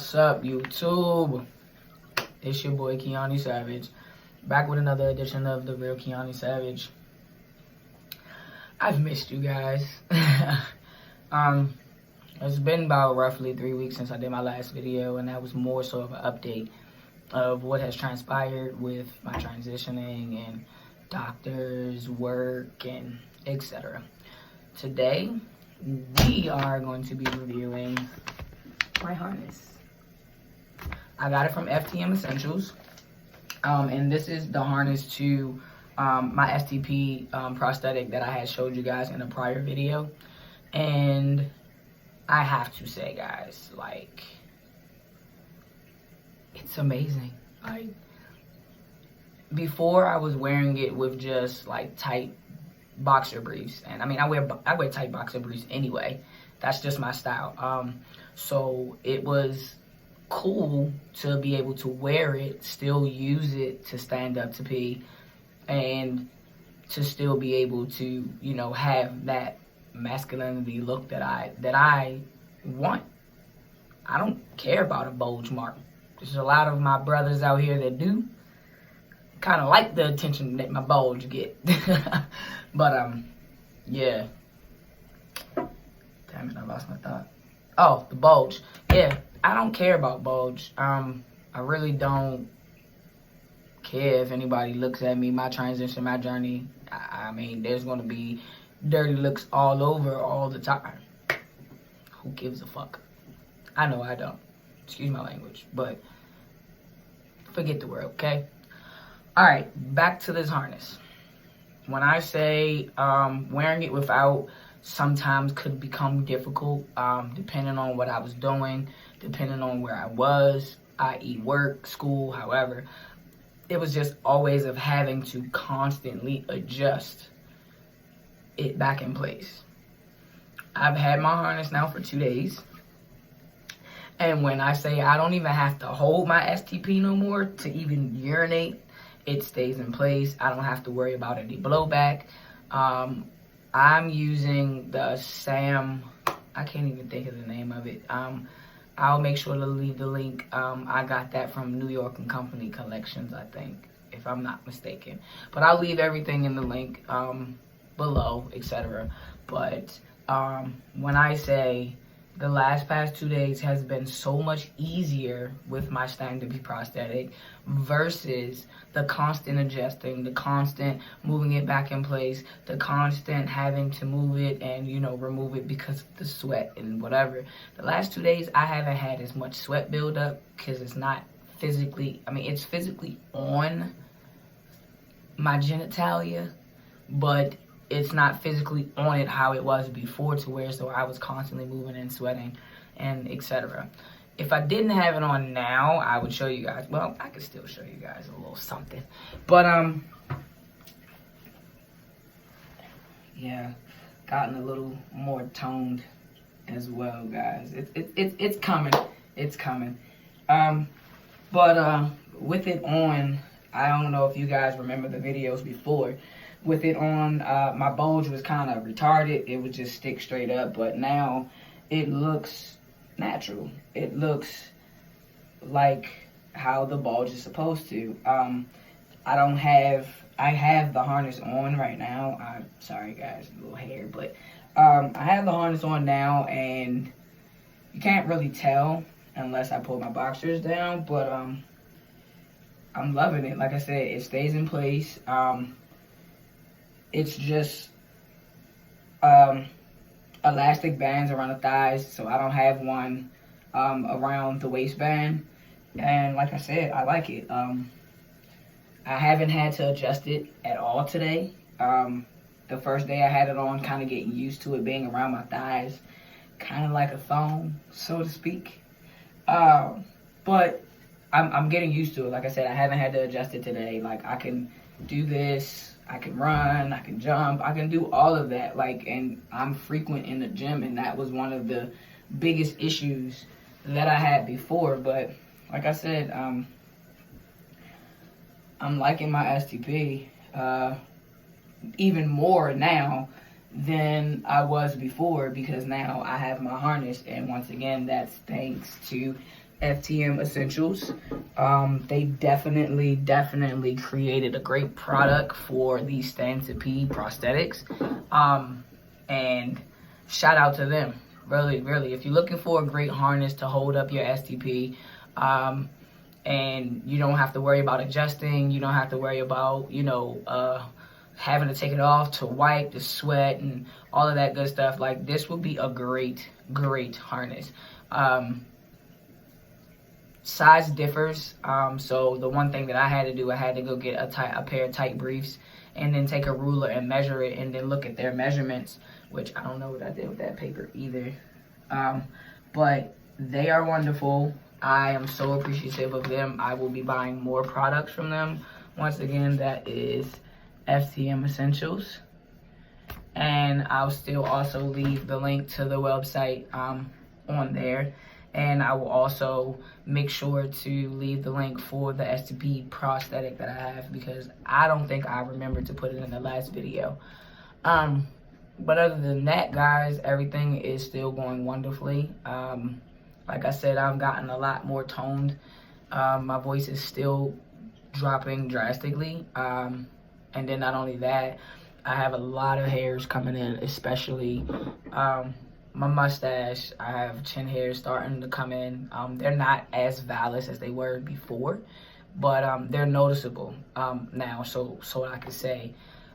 What's up, YouTube? It's your boy Kiani Savage, back with another edition of The Real Kiani Savage. I've missed you guys. It's been about roughly 3 weeks since I did my last video, and that was more so of an update of what has transpired with my transitioning and doctors, work, and etc. Today, we are going to be reviewing my harness. I got it from FTM Essentials, and this is the harness to my STP prosthetic that I had showed you guys in a prior video. And I have to say, guys, like, it's amazing. Like, before I was wearing it with just like tight boxer briefs, and I mean I wear tight boxer briefs anyway. That's just my style. So it was cool to be able to wear it, still use it to stand up to pee, and to still be able to, you know, have that masculinity look that I want. I don't care about a bulge mark. There's a lot of my brothers out here that do kind of like the attention that my bulge get. But yeah. Damn it, I lost my thought. Oh, the bulge. Yeah, I don't care about bulge. I really don't care if anybody looks at me, my transition, my journey. I mean, there's gonna be dirty looks all over all the time. Who gives a fuck? I know I don't. Excuse my language, but forget the word, okay? Alright, back to this harness. When I say wearing it without sometimes could become difficult, depending on what I was doing, depending on where I was, i.e. work, school, however, it was just always of having to constantly adjust it back in place. I've had my harness now for 2 days. And when I say I don't even have to hold my STP no more to even urinate, it stays in place. I don't have to worry about any blowback. I'm using the Sam, I can't even think of the name of it. I'll make sure to leave the link. I got that from New York and Company Collections, I think, if I'm not mistaken. But I'll leave everything in the link below, etc. But when I say the past 2 days has been so much easier with my stand-up prosthetic versus the constant adjusting, the constant moving it back in place, the constant having to move it and, you know, remove it because of the sweat and whatever. The last 2 days, I haven't had as much sweat buildup because it's not physically, I mean, it's physically on my genitalia, but it's not physically on it how it was before, to where so I was constantly moving and sweating and etc. If I didn't have it on now, I would show you guys. Well, I could still show you guys a little something. But yeah, gotten a little more toned as well, guys. It's coming. It's coming. But with it on, I don't know if you guys remember the videos before. With it on, my bulge was kind of retarded. It would just stick straight up. But now it looks natural. It looks like how the bulge is supposed to. I have the harness on right now. I'm sorry, guys, a little hair. But I have the harness on now, and you can't really tell unless I pull my boxers down. But I'm loving it. Like I said, it stays in place. It's just elastic bands around the thighs, so I don't have one around the waistband. And like I said, I like it. I haven't had to adjust it at all today. The first day I had it on, kind of getting used to it being around my thighs, kind of like a thong, so to speak. But I'm getting used to it. Like I said, I haven't had to adjust it today. Like, I can do this, I can run, I can jump, I can do all of that. Like, and I'm frequent in the gym, and that was one of the biggest issues that I had before. But like I said, I'm liking my STP even more now than I was before, because now I have my harness, and once again, that's thanks to FTM Essentials. They definitely created a great product for the stand to pee prosthetics. And shout out to them. Really, if you're looking for a great harness to hold up your STP, and you don't have to worry about adjusting, you don't have to worry about, having to take it off to wipe the sweat and all of that good stuff, like, this would be a great harness. Size differs, so the one thing that I had to do, I had to go get a pair of tight briefs and then take a ruler and measure it and then look at their measurements, which I don't know what I did with that paper either. But they are wonderful. I am so appreciative of them. I will be buying more products from them. Once again, that is FTM Essentials. And I'll still also leave the link to the website on there. And I will also make sure to leave the link for the STP prosthetic that I have, because I don't think I remembered to put it in the last video. But other than that, guys, everything is still going wonderfully. Like I said, I've gotten a lot more toned. My voice is still dropping drastically. And then not only that, I have a lot of hairs coming in, especially my mustache. I have chin hairs starting to come in. They're not as vallous as they were before, but they're noticeable now. So I could say,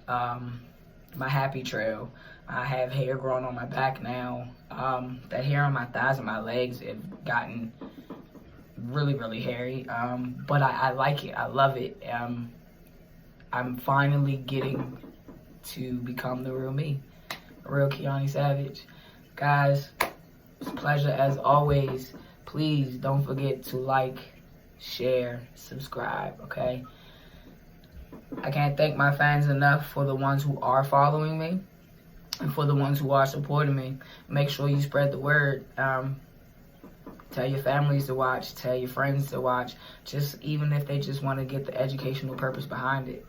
my happy trail. I have hair growing on my back now. That hair on my thighs and my legs have gotten really hairy. But I like it. I love it. I'm finally getting to become the real me, a real Kiani Savage. Guys, it's a pleasure as always. Please don't forget to like, share, subscribe, okay? I can't thank my fans enough for the ones who are following me and for the ones who are supporting me. Make sure you spread the word. Tell your families to watch, tell your friends to watch, just even if they just want to get the educational purpose behind it.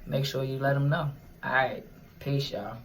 Make sure you let them know. All right, peace, y'all.